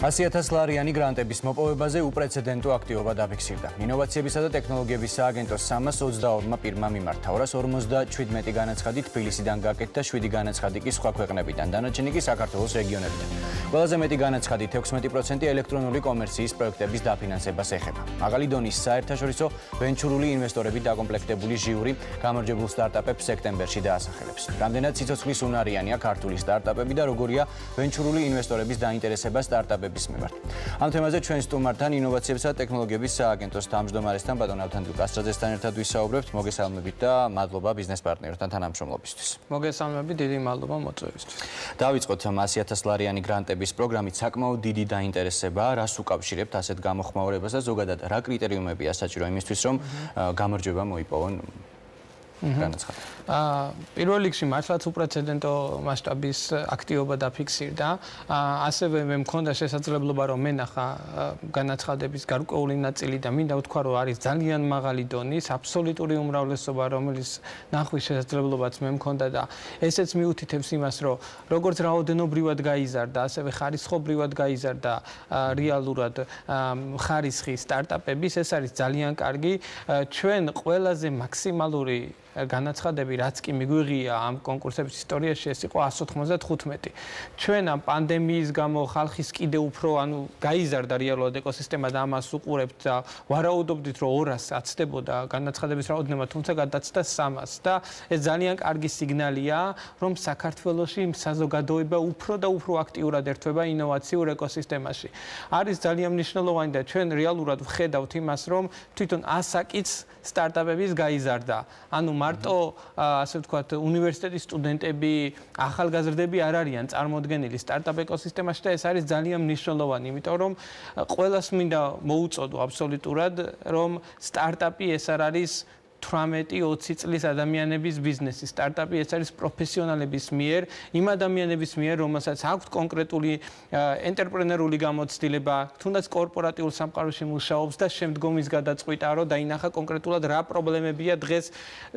100,000 გრანტების მოპოვებაზე უპრეცედენტო აქტივობა დაფიქსირდა. ინოვაციებისა და ტექნოლოგიების სააგენტოს 322-მა პირმა მიმართა 257 განაცხადი თბილისიდან გაკეთდა 7 განაცხადი კი სხვა ქვეყნებიდან, დანარჩენი კი საქართველოს რეგიონებიდან. ყველაზე მეტი განაცხადი 16% ელექტრონული კომერციის პროექტების დაფინანსებას ეხება. მაღალი დონის საერთაშორისო ვენჩურული ინვესტორებით დაკომპლექტებული ჟიური გამარჯვებულ სტარტაპებს სექტემბერში დაასახელებს. რამდენად სიცოცხლის უნარიანია ქართული სტარტაპები და როგორია ვენჩურული ინვესტორების დაინტერესება სტარტაპების მიმართ. ამ თემაზე ჩვენ სტუმართან ინოვაციებისა და ტექნოლოგიების სააგენტოს თავმჯდომარესთან ბატონ ავთანდილ კასტრაძესთან ერთად ვისაუბრებთ. მოგესალმებით და მადლობა ბიზნეს პარტნიორთან თანამშრომლობისთვის. მოგესალმებით, დიდი მადლობა მოწვევისთვის. დავიწყოთ 100,000 გრანტების პროგრამით საკმაოდ დიდი დაინტერესება, რას უკავშირებთ ასეთ გამოხმაურებას და ზოგადად რა კრიტერიუმებია საჭირო იმისთვის, რომ გამარჯვება მოიპოვონ განაცხადი. პირველ რიგში მართლაც უპრეცედენტო მასშტაბის აქტივობა დაფიქსირდა. ასევე მე მქონდა შესაძლებლობა რომ მენახა განაცხადების გარკვეული ნაწილი და მინდა ვთქვა რომ არის ძალიან მაღალი დონის, აბსოლუტური უმრავლესობა, რომელიც ნახვის შესაძლებლობაც მე მქონდა და ესეც მიუთითებს იმას, რომ როგორც რაოდენობრივად გაიზარდა, ასევე ხარისხობრივად გაიზარდა რეალურად ხარისხი სტარტაპების, ეს არის ძალიან კარგი. ჩვენ ყველაზე მაქსიმალური განაცხადები რაც კი მიგვიღია ამ კონკურსების ისტორიაში ეს იყო 195. ჩვენ ამ პანდემიის გამო ხალხის კიდე უფრო გაიზარდა რეალურად ეკოსისტემა და ამას უყურებთ და ვარაუდობდით რომ 200 აცდებოდა განაცხადების რაოდენობა, თუმცა გადაწყდა 300 და ეს ძალიან კარგი სიგნალია რომ საქართველოში საზოგადოება უფრო და უფრო აქტიურად ერთვება ინოვაციურ ეკოსისტემაში. არის ძალიან მნიშვნელოვანი და ჩვენ რეალურად ვხედავთ იმას რომ თვითონ ასაკიც სტარტაპების გაიზარდა. ანუ მარტო ასე ვთქვათ უნივერსიტეტის სტუდენტები, ახალგაზრდები არ არიან წარმოდგენილი სტარტაპ ეკოსისტემაში და ეს არის ძალიან მნიშვნელოვანი, იმიტომ რომ ყველას მინდა მოუწოდო აბსოლუტურად რომ სტარტაპი ეს არ არის 18-20 წლის ადამიანების ბიზნესი. სტარტაპი ეს არის პროფესიონალების მიერ, იმ ადამიანების მიერ, რომელსაც აქვთ კონკრეტული ენტერპრენერული გამოცდილება, თუნდაც კორპორატიულ სამყაროში მუშაობს და შემდგომის გადაწყვიტა, რომ დაინახა კონკრეტულად რა პრობლემებია დღეს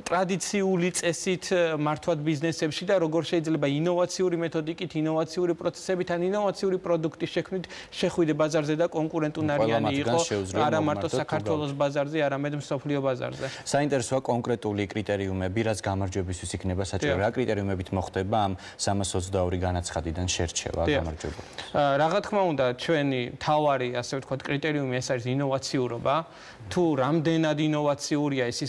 ტრადიციული წესით მართვად ბიზნესებში და როგორ შეიძლება ინოვაციური მეთოდიკით, ინოვაციური პროცესებით ან ინოვაციური პროდუქტის შექმნით შეხვიდე ბაზარზე და კონკურენტუნარიანი იყო არა მარტო საქართველოს ბაზარზე, არამედ მსოფლიო ბაზარზე. საინტერესოა კონკრეტული კრიტერიუმები, რაც გამარჯვებისთვის იქნება საჭირო. რა კრიტერიუმებით მოხდება ამ 322 განაცხადიდან შერჩევა გამარჯვებული? რა თქმა უნდა, ჩვენი მთავარი, ასე ვთქვათ, კრიტერიუმი ეს არის ინოვაციურობა. თუ რამდენად ინოვაციურია ის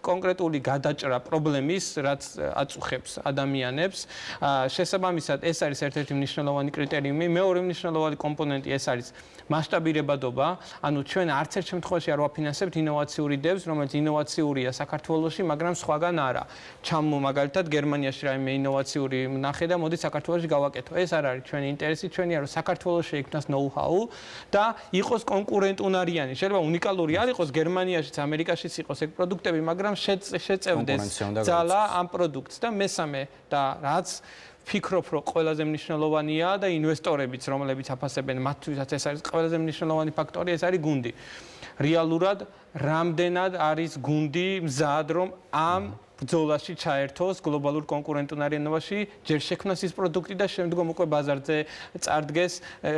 კონკრეტული გადაჭრა პრობლემის, რაც აწუხებს ადამიანებს. შესაბამისად, ეს არის ერთ-ერთი მნიშვნელოვანი კრიტერიუმი. მეორე მნიშვნელოვანი კომპონენტი ეს არის მასშტაბირებადობა. ანუ ჩვენ არც ერთ შემთხვევაში არ ვაფინანსებთ ინოვაციური დევს, რომელიც ინოვაციურია საქართველოში, მაგრამ სხვაგან არა. ჩამო მაგალითად გერმანიაში რაიმე ინოვაციური ნახე და მოდი საქართველოში გავაკეთო. ეს არ არის ჩვენი ინტერესი, ჩვენია რომ საქართველოში შეიქმნას ნოუ-ჰაუ და იყოს კონკურენტუნარიანი. შეიძლება უნიკალური არ იყოს გერმანიაშიც, ამერიკაშიც იყოს ეგ პროდუქტები, მაგრამ შეწევდეს ძალა ამ პროდუქტს და მესამე და რაც ფიქრობ, რომ ყველაზე მნიშვნელოვანია და ინვესტორებიც, რომლებიც აფასებენ მათთვისაც ეს არის ყველაზე მნიშვნელოვანი ფაქტორი, ეს არის გუნდი. რეალურად რამდენად არის გუნდი მზად რომ ამ ბრძოლაში ჩაერთოს გლობალურ კონკურენტუნარიანობაში, ჯერ შექმნას ის პროდუქტი და შემდგომ უკვე ბაზარზე წარდგეს,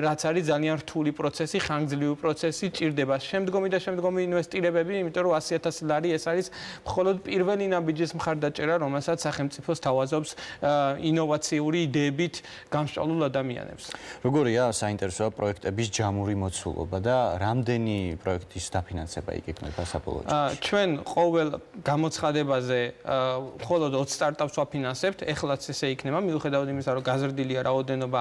რაც არის ძალიან რთული პროცესი, ხანგრძლივი პროცესი, ჭირდება შემდგომი ინვესტირებები, იმიტომ რომ 100,000 ეს არის მხოლოდ პირველი ნაბიჯის მხარდაჭერა, რომელსაც სახელმწიფო სთავაზობს ინოვაციური იდეებით გამსჭვალულ ადამიანებს. როგორია საინტერესოა პროექტების ჯამური მოცულობა და რამდენი პროექტის დაფინანსება იგეგმება საბოლოო ჯამში? ჩვენ ყოველ გამოცხადებაზე მხოლოდ 20 სტარტაპს ვაფინანსებთ, ეხლაც ესე იქნება, მიუხედავად იმისა, რომ გაზრდილია რაოდენობა,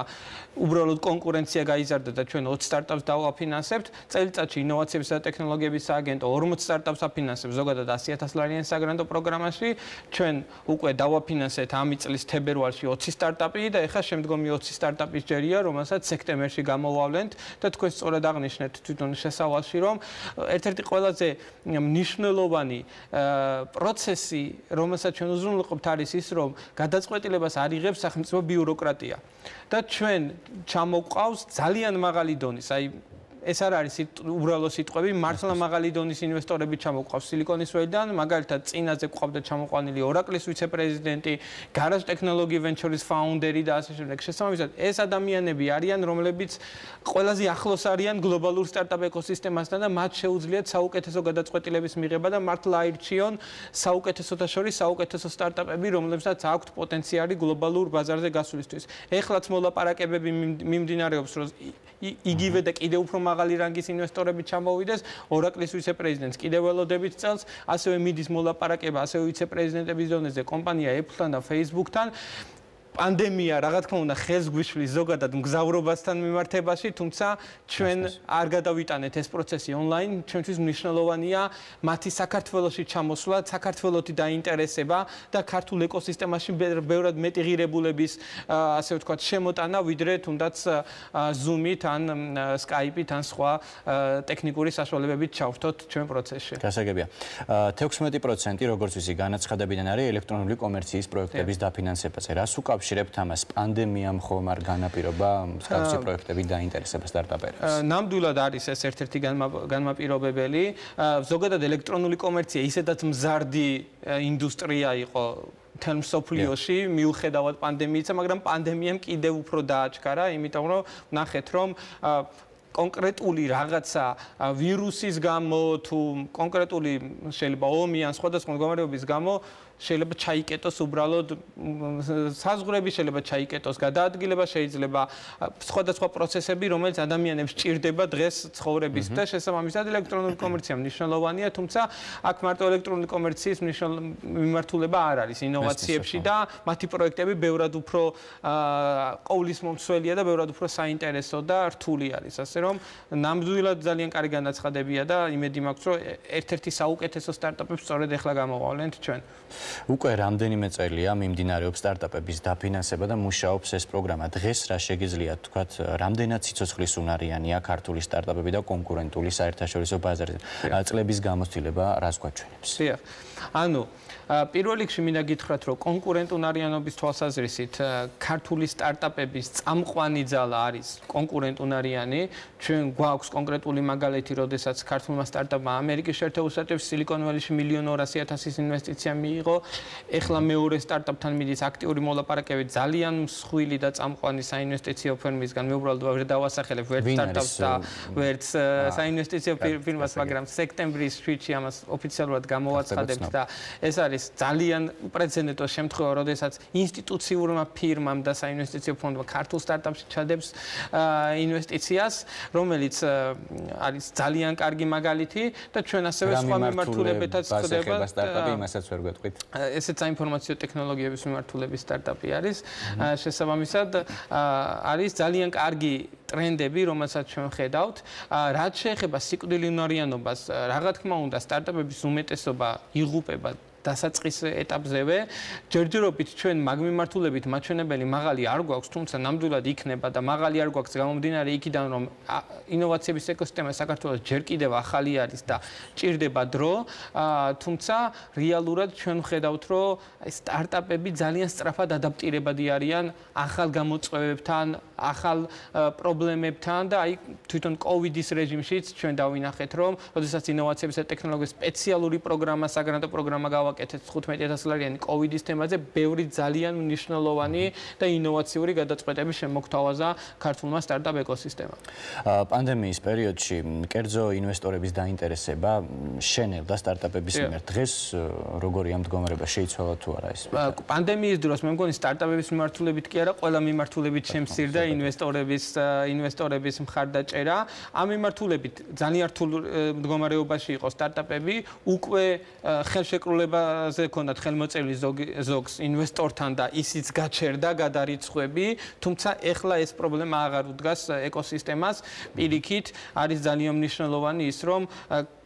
უბრალოდ კონკურენცია გაიზარდა და ჩვენ 20 სტარტაპს დავაფინანსებთ. წელიწადში ინოვაციებისა და ტექნოლოგიების სააგენტო 40 სტარტაპს აფინანსებს ზოგადად 100,000 საგრანტო პროგრამაში. ჩვენ უკვე დავაფინანსეთ ამ წლის თებერვალში 20 სტარტაპი და ეხლა შემდგომი 20 სტარტაპის ჯერია, რომელსაც სექტემბერში გამოვავლენთ და თქვენ სწორად აღნიშნეთ თვითონ შესავალში, რომ ერთ-ერთი ყველაზე მნიშვნელოვანი პროცესი რომელსაც ჩვენ უზრუნველყოფთ არის ის, რომ გადაწყვეტილებას არ იღებს სახელმწიფო ბიუროკრატია. და ჩვენ ჩამოყავს ძალიან მაღალი დონის, აი ეს არ არის უბრალო სიტყვები, მართლა მაღალი დონის ინვესტორები ჩამოყავს სილიკონის ველიდან, მაგალითად წინაზე ყავდა ჩამოყვანილი ორაკლის ვიცე-პრეზიდენტი, Garage Technology Ventures founder-ი და ასე შემდეგ. შესაბამისად, ეს ადამიანები არიან, რომლებიც ყველაზე ახლოს არიან გლობალურ სტარტაპ ეკოსისტემასთან და მათ შეუძლიათ საუკეთესო გადაწყვეტილების მიღება და მართლა აირჩიონ საუკეთესოთა შორის საუკეთესო სტარტაპები, რომლებსაც აქვთ პოტენციალი გლობალურ ბაზარზე გასვლისთვის. ეხლაც მოლაპარაკებები მიმდინარეობს, რომ იგივე და კიდევ უფრო მაღალი რანგის ინვესტორები ჩამოვიდეს, ორაკლის ვიცე-პრეზიდენტს კიდევ ველოდებით წელს, ასევე მიდის მოლაპარაკება ასევე ვიცე-პრეზიდენტების დონეზე კომპანია Apple-თან და Facebook-თან. პანდემია, რა თქმა უნდა, ხელს გვიშლის ზოგადად მგზავრობასთან მიმართებაში, თუმცა ჩვენ არ გადავიტანეთ ეს პროცესი ონლაინ, ჩვენთვის მნიშვნელოვანია მათი საქართველოში ჩამოსვლა, საქართველოთი დაინტერესება და ქართულ ეკოსისტემაში ბევრად მეტი ღირებულების, ასე ვთქვათ, შემოტანა, ვიდრე თუნდაც Zoom-ით ან Skype-ით ან სხვა ტექნიკური საშუალებებით ჩავრთოთ ჩვენ პროცესში. გასაგებია. 16% როგორც ვიცი, განაცხადებიდან არის ელექტრონული კომერციის პროექტების დაფინანსებაზე. რას უკავშირებთ ამას? პანდემიამ ხომ არ განაპირობა მსგავსი პროექტები დაინტერესება სტარტაპერებს? ნამდვილად არის ეს ერთ-ერთი განმაპირობებელი. ზოგადად ელექტრონული კომერცია ისედაც მზარდი ინდუსტრია იყო მთელ მსოფლიოში მიუხედავად პანდემიისა, მაგრამ პანდემიამ კიდევ უფრო დააჩქარა, იმიტომ რომ ნახეთ რომ კონკრეტული რაღაცა ვირუსის გამო თუ კონკრეტული შეიძლება ომი ან სხვადასხვა მდგომარეობის გამო შეიძლება ჩაიკეტოს უბრალოდ საზღვრები, შეიძლება ჩაიკეტოს გადაადგილება, შეიძლება სხვადასხვა პროცესები, რომელიც ადამიანებს ჭირდება დღეს ცხოვრების და შესაბამისად ელექტრონული კომერცია მნიშვნელოვანია, თუმცა აქ მარტო ელექტრონული კომერციის მიმართულება არ არის ინოვაციებში და მათი პროექტები ბევრად უფრო ყოვლისმომცველია და ბევრად უფრო საინტერესო და რთული არის, ასე რომ ნამდვილად ძალიან კარგი განაცხადებია და იმედი მაქვს, რომ ერთ-ერთი საუკეთესო სტარტაპებს სწორედ ახლა გამოვავლენთ ჩვენ. უკვე რამდენიმე წელია მიმდინარეობს სტარტაპების დაფინანსება და მუშაობს ეს პროგრამა. დღეს რა შეგიძლიათ თქვათ, რამდენად სიცოცხლის უნარიანია ქართული სტარტაპები და კონკურენტული საერთაშორისო ბაზარზე? წლების გამოცდილება რას გვაჩვენებს? ანუ პირველ რიგში მინდა გითხრათ, რომ კონკურენტუნარიანობის თვალსაზრისით ქართული სტარტაპების წამყვანი ძალა არის კონკურენტუნარიანი. ჩვენ გვაქვს კონკრეტული მაგალითი, როდესაც ქართულმა სტარტაპმა ამერიკის შეერთებულ შტატებში სილიკონველში 1,200,000-ის ინვესტიცია მიიღო. ეხლა მეორე სტარტაპთან მიდის აქტიური მოლაპარაკებები ძალიან მსხვილი და წამყვანი საინვესტიციო ფირმისგან. მე უბრალოდ ვერ დავასახელებ ვერც სტარტაპს და ვერც საინვესტიციო ფირმას, მაგრამ სექტემბრის 7-ში ამას ოფიციალურად გამოვაცხადებთ და ეს არის ძალიან უპრეცედენტო შემთხვევა, როდესაც ინსტიტუციურმა ფირმამ და საინვესტიციო ფონდმა ქართულ სტარტაპში ჩადებს ინვესტიციას, რომელიც არის ძალიან კარგი მაგალითი და ჩვენ ასევე სხვა მიმართულებითაც ხდება სტარტაპი, იმასაც ვერ გვეტყვით. ესეც საინფორმაციო ტექნოლოგიების მიმართულების სტარტაპი არის. შესაბამისად არის ძალიან კარგი ტრენდები, რომელსაც ჩვენ ხედავთ. რაც შეეხება სიკვდილიანობას, რა თქმა უნდა, სტარტაპების უმეტესობა იღუპება დასაწყის ეტაპზევე. ჯერჯერობით ჩვენ მაგ მიმართულებით მაჩვენებელი მაღალი არ გვაქვს, თუმცა ნამდვილად იქნება და მაღალი არ გვაქვს გამომდინარე იქიდან, რომ ინოვაციების ეკოსისტემა საქართველოს ჯერ კიდევ ახალი არის და ჭირდება დრო, თუმცა რეალურად ჩვენ ვხედავთ, რომ სტარტაპები ძალიან სწრაფად ადაპტირებადი არიან ახალ გამოწვევებთან, ახალ პრობლემებთან და აი თვითონ კოვიდის რეჟიმშიც ჩვენ დავინახეთ, რომ როდესაც ინოვაციების და ტექნოლოგიების სპეციალური პროგრამა, საგრანტო პროგრამა გავაკეთეთ 15,000-ლარიანი კოვიდის თემაზე, ბევრი ძალიან მნიშვნელოვანი და ინოვაციური გადაწყვეტები შემოგთავაზა ქართულმა სტარტაპ ეკოსისტემამ. პანდემიის პერიოდში კერძო ინვესტორების დაინტერესება შენელდა სტარტაპების მიმართ. დღეს როგორია მდგომარეობა, შეიცვალა თუ არა ეს? პანდემიის დროს მე მგონი სტარტაპების მიმართულებით კი არა, ყველა მიმართულებით შემცირდა ინვესტორების მხარდაჭერა. ამ მიმართულებით ძალიან რთულ მდგომარეობაში იყო სტარტაპები, უკვე ხელშეკრულებაზე ჰქონდათ ხელმოწერილი ზოგს ინვესტორთან და ისიც გაჩერდა გადარიცხვები, თუმცა ეხლა ეს პრობლემა აღარ უდგას ეკოსისტემას. პირიქით არის ძალიან მნიშვნელოვანი ის, რომ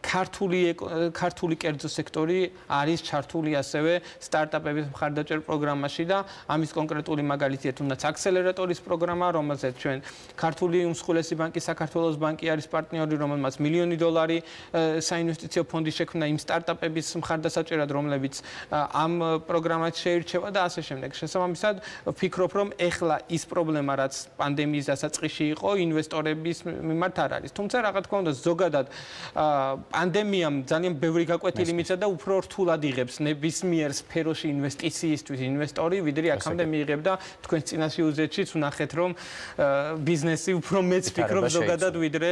ქართული კერძო სექტორი არის ჩართული ასევე სტარტაპების მხარდაჭერ პროგრამაში და ამის კონკრეტული მაგალითია თუნდაც აქსელერატორის პროგრამა, რომელზეც ჩვენ ქართული უმსხვილესი ბანკი, საქართველოს ბანკი არის პარტნიორი, რომელმაც $1 მილიონი საინვესტიციო ფონდი შექმნა იმ სტარტაპების მხარდასაჭერად, რომლებიც ამ პროგრამას შეირჩევა და ასე შემდეგ. შესაბამისად, ვფიქრობ, რომ ეხლა ის პრობლემა, რაც პანდემიის დასაწყისში იყო, ინვესტორების მიმართ არ არის. თუმცა რა თქმა უნდა, ზოგადად პანდემიამ ძალიან ბევრი გაკვეთილი მისცა და უფრო რთულად იღებს ნებისმიერ სფეროში ინვესტიციისთვის ინვესტორი, ვიდრე აქამდე მიიღებდა. თქვენს წინასი უზეთშიც ვნახეთ, რომ ბიზნესი უფრო მეც ფიქრობს ზოგადად, ვიდრე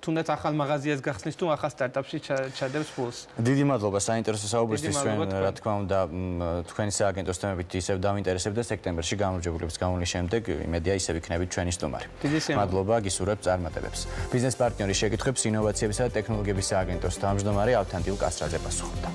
თუნდაც ახალ მაღაზიას გახსნის თუ ახალ სტარტაპში ჩადებს ფულს. დიდი მადლობა საინტერესო საუბრისთვის. ჩვენ რა თქმა უნდა თქვენი სააგენტოს თემებით ისევ დავინტერესებდა სექტემბერში გამარჯვებულების გამოვლის შემდეგ, იმედია ისევ იქნებით ჩვენი სტუმარი. მადლობა, გისურვებთ წარმატებებს. ბიზნეს პარტნიორი შეკითხვებს ინოვაციებისა და ტექნოლოგიების სააგენტოს თავმჯდომარე ავთანდილ კასრაძე პასუხობდა.